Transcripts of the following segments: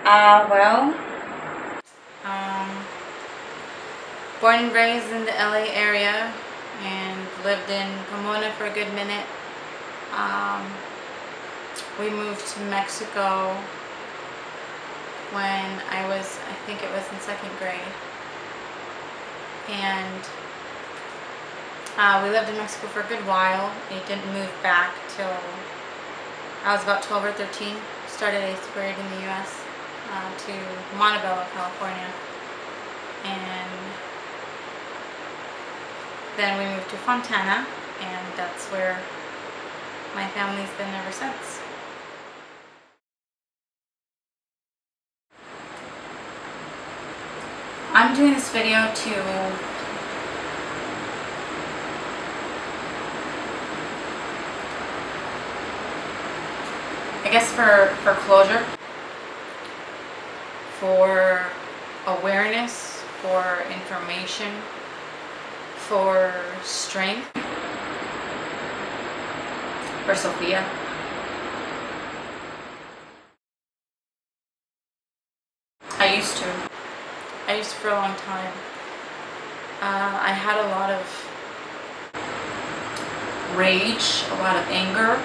Well, um, born and raised in the LA area and lived in Pomona for a good minute. We moved to Mexico when I think it was in second grade. And we lived in Mexico for a good while. We didn't move back till I was about 12 or 13. Started 8th grade in the U.S. To Montebello, California. And then we moved to Fontana, and that's where my family's been ever since. I'm doing this video to I guess for closure, for awareness, for information, for strength, for Sophia. I used to for a long time. I had a lot of rage, a lot of anger.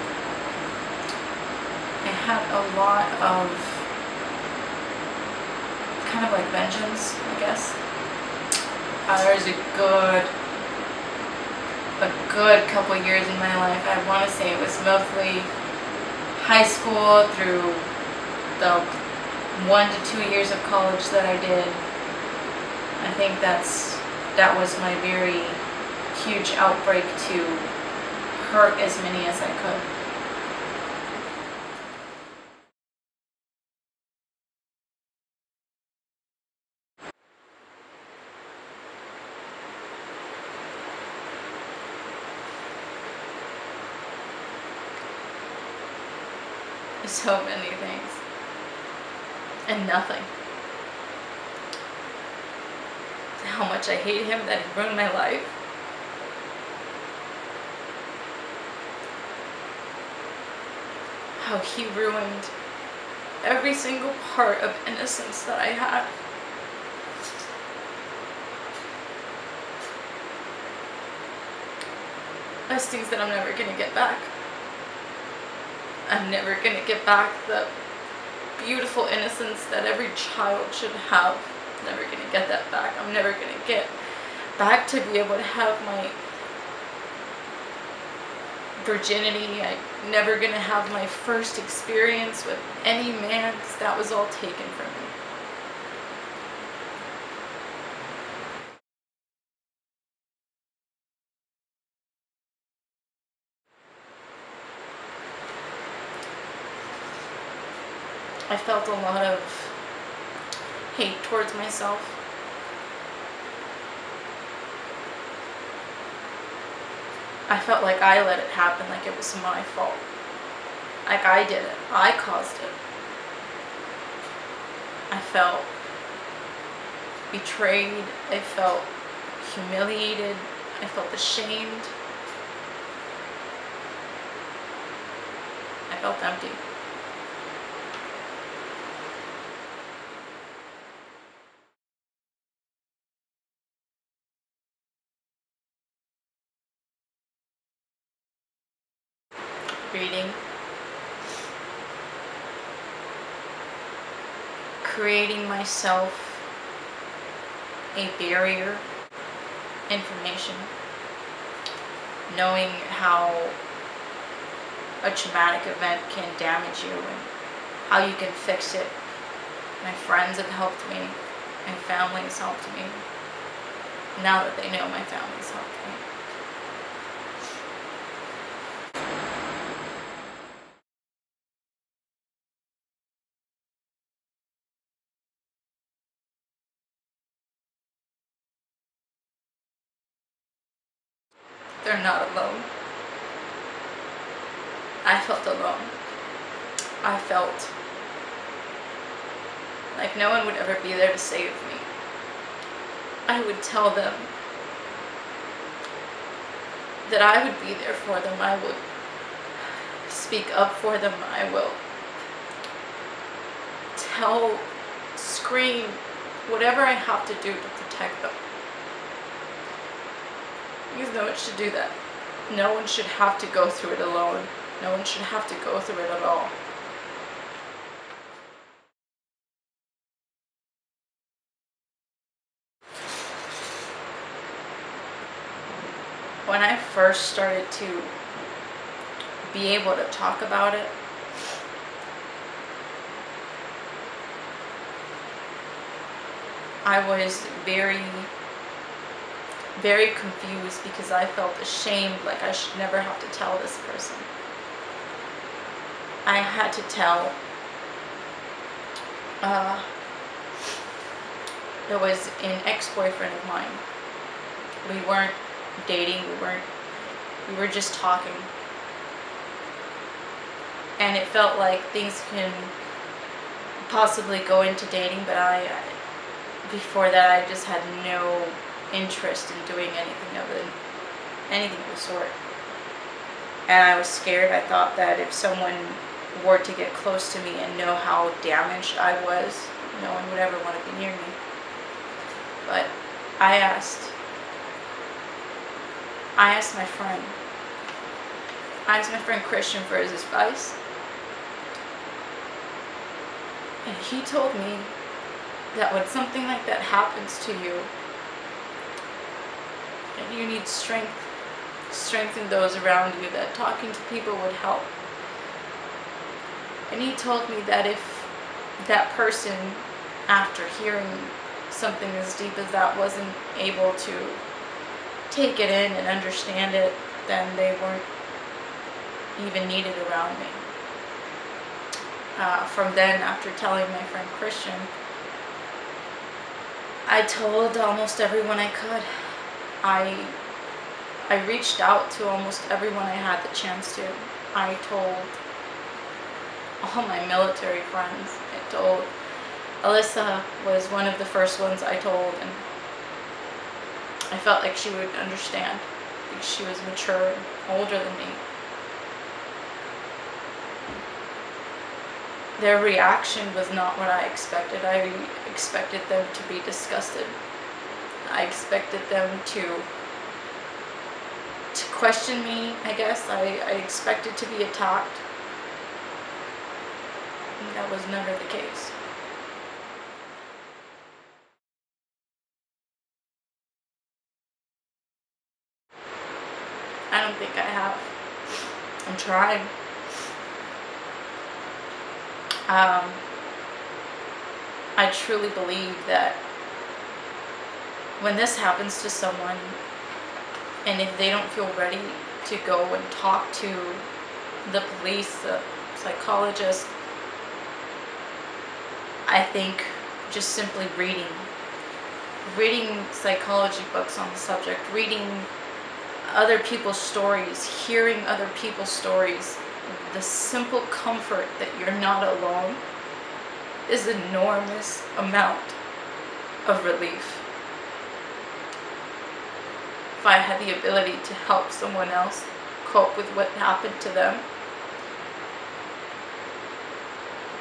I had a lot of kind of like vengeance, I guess. There was a good couple years in my life. I want to say it was mostly high school through the 1 to 2 years of college that I did. I think that was my very huge outbreak to hurt as many as I could. So many things and nothing. How much I hate him that he ruined my life. How he ruined every single part of innocence that I had. Those things that I'm never gonna get back. I'm never gonna get back the beautiful innocence that every child should have. I'm never gonna get that back. I'm never gonna get back to be able to have my virginity. I'm never gonna have my first experience with any man, because that was all taken from me. I felt a lot of hate towards myself. I felt like I let it happen, like it was my fault. Like I did it. I caused it. I felt betrayed. I felt humiliated. I felt ashamed. I felt empty. Reading, creating myself a barrier, information, knowing how a traumatic event can damage you and how you can fix it. My friends have helped me, my family has helped me. Now that they know, my family's helped me. They're not alone. I felt alone. I felt like no one would ever be there to save me. I would tell them that I would be there for them. I would speak up for them. I will tell scream, whatever I have to do to protect them. Because no one should do that. No one should have to go through it alone. No one should have to go through it at all. When I first started to be able to talk about it, I was very, very confused because I felt ashamed, like I should never have to tell this person. I had to tell. It was an ex-boyfriend of mine. We weren't dating, we were just talking. And it felt like things can possibly go into dating, but before that I just had no interest in doing anything of the sort. And I was scared. I thought that if someone were to get close to me and know how damaged I was, no one would ever want to be near me. But I asked my friend. I asked my friend Christian for his advice. And he told me that when something like that happens to you, and you need strengthen those around you, that talking to people would help. And he told me that if that person, after hearing something as deep as that, wasn't able to take it in and understand it, then they weren't even needed around me. From then, after telling my friend Christian, I told almost everyone I could. I reached out to almost everyone I had the chance to. I told all my military friends. I told Alyssa was one of the first ones I told, and I felt like she would understand because she was mature and older than me. Their reaction was not what I expected. I expected them to be disgusted. I expected them to question me, I guess. I expected to be attacked. And that was never the case. I don't think I have. I'm trying. I truly believe that when this happens to someone, and if they don't feel ready to go and talk to the police, the psychologist, I think just simply reading psychology books on the subject, reading other people's stories, hearing other people's stories, the simple comfort that you're not alone is an enormous amount of relief. If I had the ability to help someone else cope with what happened to them,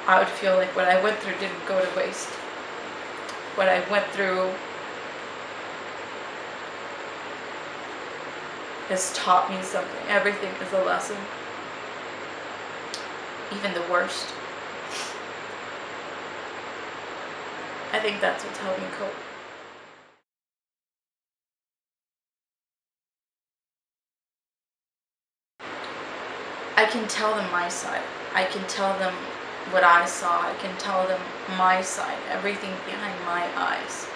I would feel like what I went through didn't go to waste. What I went through has taught me something. Everything is a lesson. Even the worst. I think that's what's helped me cope. I can tell them my side. I can tell them what I saw. I can tell them my side, everything behind my eyes.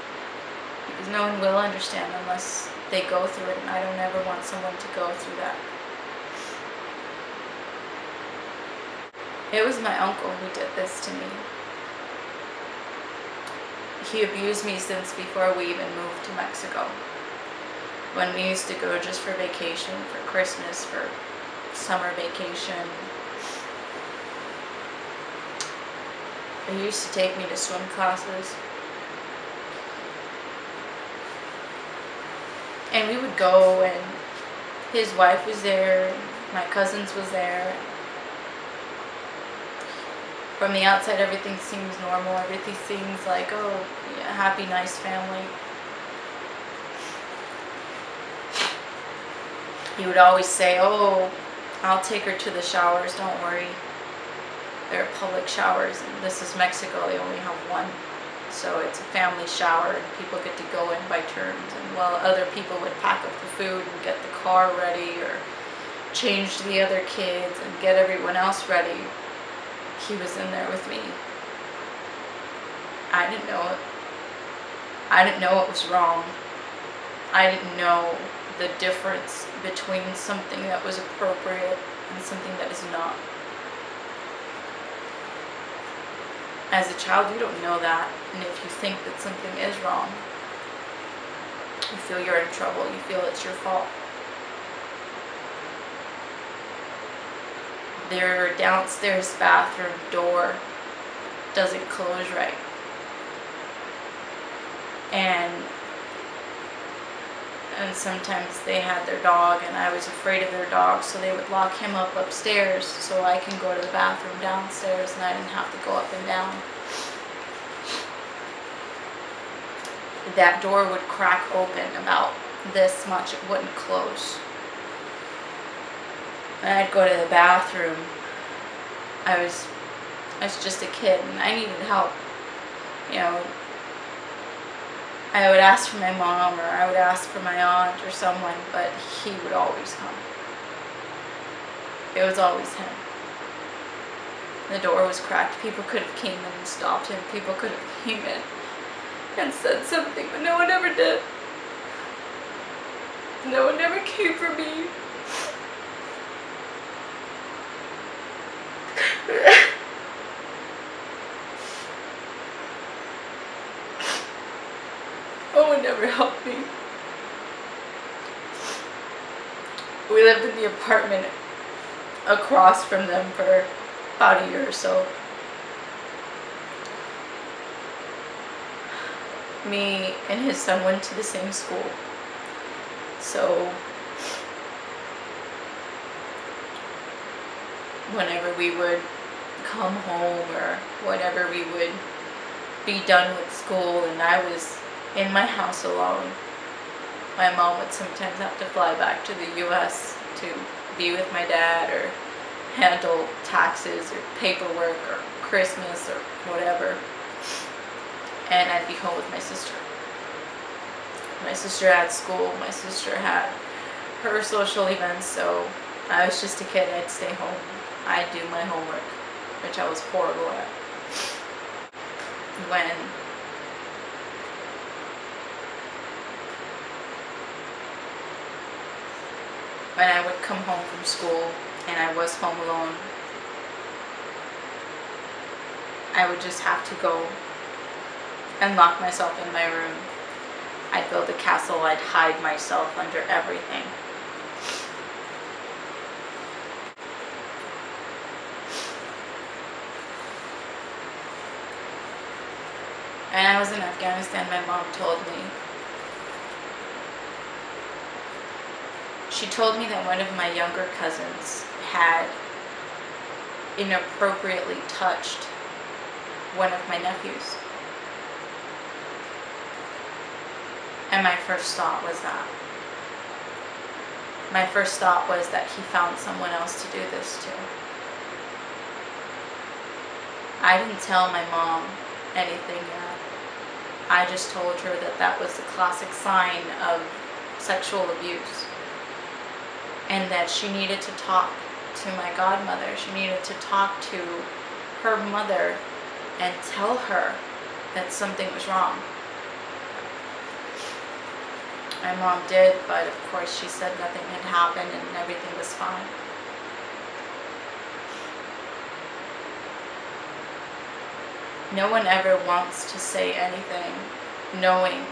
Because no one will understand unless they go through it, and I don't ever want someone to go through that. It was my uncle who did this to me. He abused me since before we even moved to Mexico. When we used to go just for vacation, for Christmas, for summer vacation. He used to take me to swim classes. And we would go, and his wife was there, my cousins was there. From the outside, everything seems normal. Everything seems like, oh, yeah, happy, nice family. He would always say, oh, I'll take her to the showers, don't worry. They're public showers, and this is Mexico, they only have one. So it's a family shower, and people get to go in by turns. And while other people would pack up the food and get the car ready, or change the other kids and get everyone else ready, he was in there with me. I didn't know it. I didn't know it was wrong. I didn't know the difference between something that was appropriate and something that is not. As a child, you don't know that, and if you think that something is wrong, you feel you're in trouble, you feel it's your fault. Their downstairs bathroom door doesn't close right. And sometimes they had their dog, and I was afraid of their dog, so they would lock him up upstairs so I can go to the bathroom downstairs and I didn't have to go up and down. That door would crack open about this much, it wouldn't close. And I'd go to the bathroom. I was just a kid and I needed help. You know, I would ask for my mom, or I would ask for my aunt or someone, but he would always come. It was always him. The door was cracked. People could have came in and stopped him. People could have came in and said something, but no one ever did. No one ever came for me. No one ever helped me. We lived in the apartment across from them for about a year or so. Me and his son went to the same school. So whenever we would come home or whenever we would be done with school and I was in my house alone, my mom would sometimes have to fly back to the US to be with my dad or handle taxes or paperwork or Christmas or whatever. And I'd be home with my sister. My sister had school, my sister had her social events, so I was just a kid. I'd stay home. I'd do my homework, which I was horrible at. When I would come home from school and I was home alone, I would just have to go and lock myself in my room. I'd build a castle, I'd hide myself under everything. And I was in Afghanistan, my mom told me. She told me that one of my younger cousins had inappropriately touched one of my nephews. And my first thought was that. My first thought was that he found someone else to do this to. I didn't tell my mom anything yet. I just told her that that was the classic sign of sexual abuse. And that she needed to talk to my godmother. She needed to talk to her mother and tell her that something was wrong. My mom did, but of course she said nothing had happened and everything was fine. No one ever wants to say anything knowing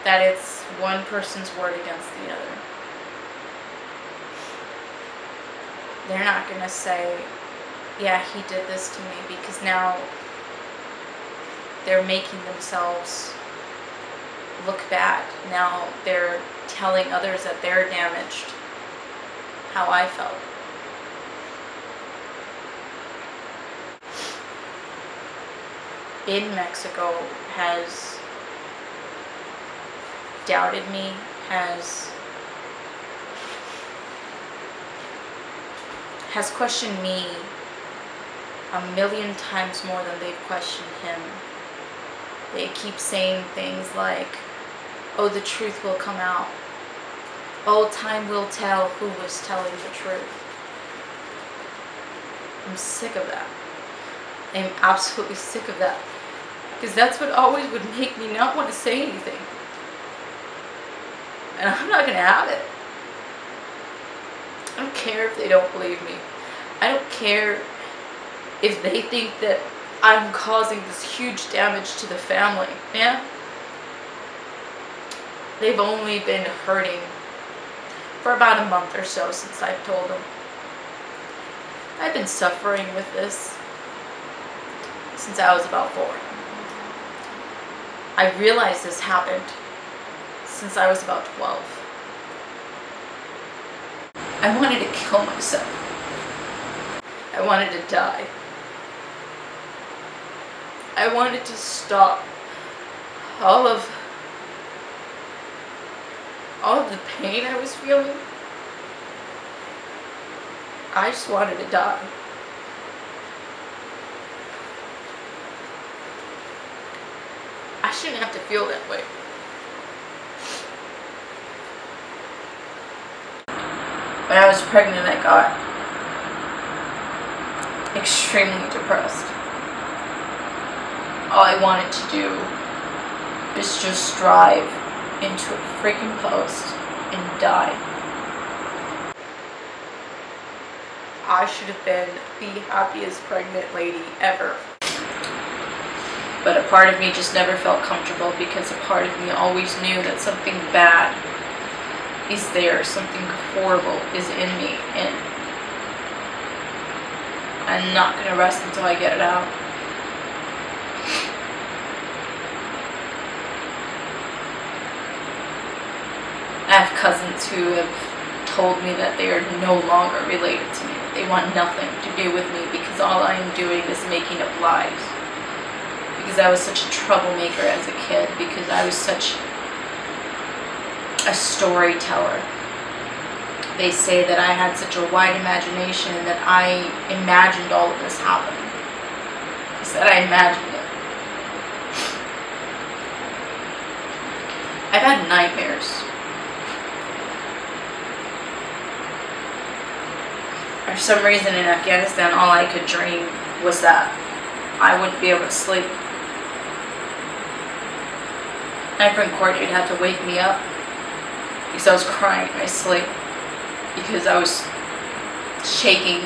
that it's one person's word against the other. They're not going to say, yeah, he did this to me, because now they're making themselves look bad. Now they're telling others that they're damaged, how I felt. in Mexico has doubted me, has questioned me a million times more than they've questioned him. They keep saying things like, oh, the truth will come out. Oh, time will tell who was telling the truth. I'm sick of that. I'm absolutely sick of that. Because that's what always would make me not want to say anything. And I'm not going to have it. I don't care if they don't believe me. I don't care if they think that I'm causing this huge damage to the family. Yeah? They've only been hurting for about a month or so since I've told them. I've been suffering with this since I was about 4. I realized this happened since I was about 12. I wanted to kill myself. I wanted to die. I wanted to stop all of the pain I was feeling. I just wanted to die. I shouldn't have to feel that way. When I was pregnant, I got extremely depressed. All I wanted to do was just drive into a freaking post and die. I should have been the happiest pregnant lady ever. But a part of me just never felt comfortable because a part of me always knew that something bad is there, something horrible is in me, and I'm not going to rest until I get it out. I have cousins who have told me that they are no longer related to me. They want nothing to do with me because all I am doing is making up lies. Because I was such a troublemaker as a kid. Because I was such a storyteller. They say that I had such a wide imagination and that I imagined all of this happening. It's that I imagined it. I've had nightmares. For some reason in Afghanistan, all I could dream was that I wouldn't be able to sleep. My friend Courtney had to wake me up because I was crying in my sleep because I was shaking.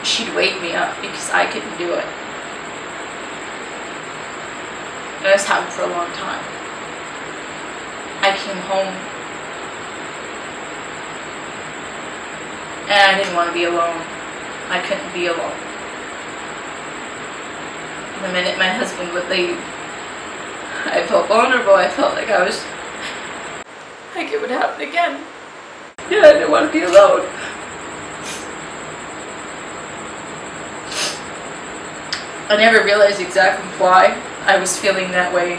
She'd wake me up because I couldn't do it. And this happened for a long time. I came home and I didn't want to be alone. I couldn't be alone. The minute my husband would leave, I felt vulnerable. I felt like it would happen again. Yeah, I didn't want to be alone. I never realized exactly why I was feeling that way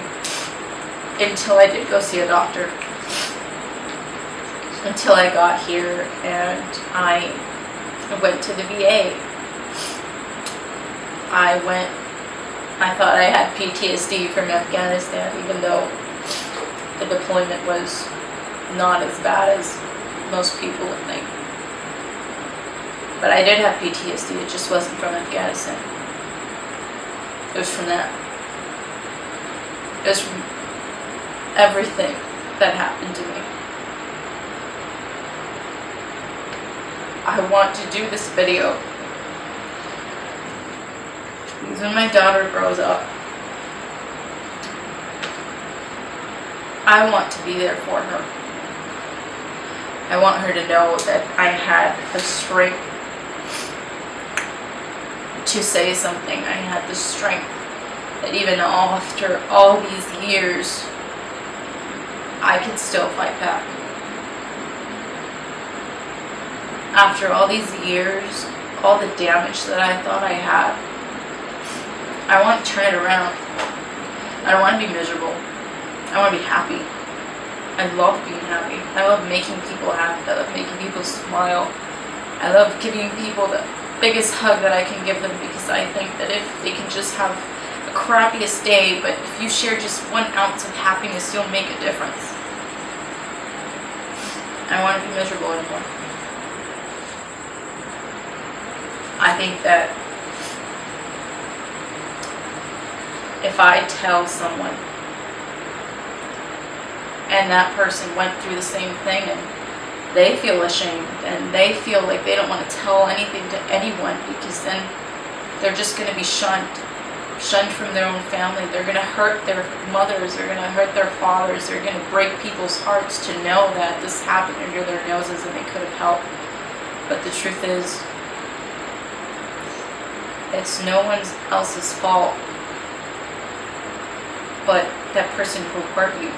until I did go see a doctor. Until I got here and I went to the VA. I thought I had PTSD from Afghanistan, even though the deployment was not as bad as most people would think. But I did have PTSD, it just wasn't from Afghanistan. It was from that. It was from everything that happened to me. I want to do this video because when my daughter grows up, I want to be there for her. I want her to know that I had the strength to say something. I had the strength that even after all these years, I can still fight back. After all these years, all the damage that I thought I had, I want to turn it around. I don't want to be miserable. I want to be happy. I love being happy. I love making people happy. I love making people smile. I love giving people the biggest hug that I can give them, because I think that if they can just have the crappiest day, but if you share just 1 ounce of happiness, you'll make a difference. I don't want to be miserable anymore. I think that if I tell someone and that person went through the same thing and they feel ashamed and they feel like they don't want to tell anything to anyone, because then they're just going to be shunned from their own family. They're going to hurt their mothers, they're going to hurt their fathers, they're going to break people's hearts to know that this happened under their noses and they could have helped. But the truth is, it's no one else's fault but that person who hurt you.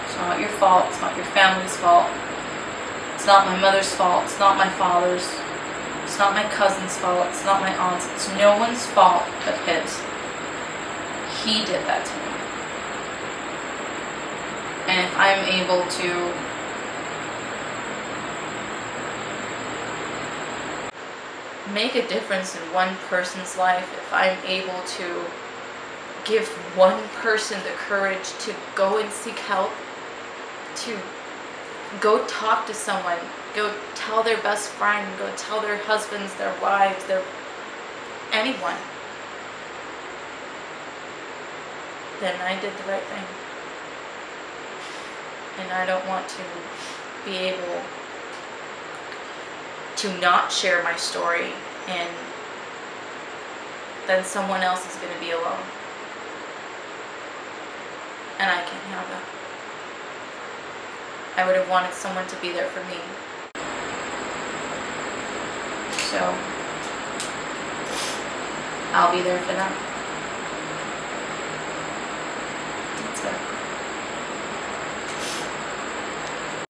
It's not your fault, it's not your family's fault, it's not my mother's fault, it's not my father's, it's not my cousin's fault, it's not my aunt's, it's no one's fault but his. He did that to me. And if I'm able to make a difference in one person's life, if I'm able to give one person the courage to go and seek help, to go talk to someone, go tell their best friend, go tell their husbands, their wives, anyone, then I did the right thing. And I don't want to be able to not share my story and then someone else is going to be alone. And I can't have that. I would have wanted someone to be there for me. So I'll be there for them.